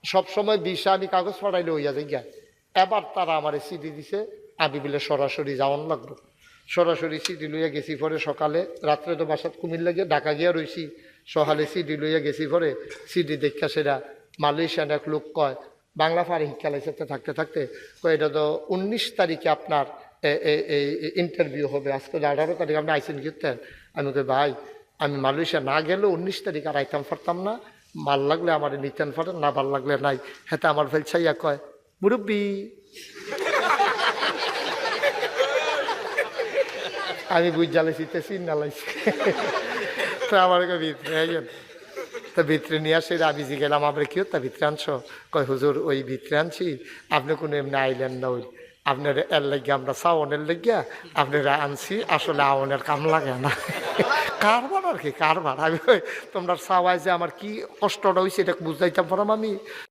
সবসময় ভিসা আমি কাগজ পাঠাইলে হইয়া যাই গিয়া। এবার তারা আমার সিডি দিছে, আমি বলে সরাসরি যাওয়ান লাগবো। সরাসরি সিডি লইয়া গেছি, পরে সকালে রাত্রে তো বাসাত কুমিল্লা গিয়ে ঢাকা গিয়া রইছি, সকালে সিডি লইয়া গেছি, পরে সিডি দেখা সেটা মালয়েশিয়ান এক লোক কয়, বাংলা ফারে শিক্ষালাইছে থাকতে থাকতে কয় এটা তো 19 তারিখে আপনার ইন্টারভিউ হবে, আজকে 18 তারিখ আপনি আইসেন কিনতেন। আমি কই ভাই আমি মালয়েশিয়া না গেলেও 19 তারিখ আর আইতাম পারতাম না, ভাল লাগলে আমার নিতেন পারেন, না ভাল লাগলে নাই। হেতে আমার ফেলছাইয়া কয় মুরব্বী। আমি বুঝ জ্বালাইছি চিন্না লাইছি। তো আমার ভিতরে তা ভিতরে নিয়ে আসে, আমি গেলাম আমরা কি তা ভিতরে আনছো? কয় হুজুর ওই ভিতরে আনছি, আপনি কোনো এমনি আইলেন না, ওই আপনার এর লাগিয়া আমরা চাওনের লাগিয়া আপনারা আনছি, আসলে আওনের কাম লাগে না। কারবার আর কি কারবার। আমি তোমরা চাওয়াই যে আমার কি কষ্টটা হয়েছে এটা বুঝাইতাম পারাম আমি।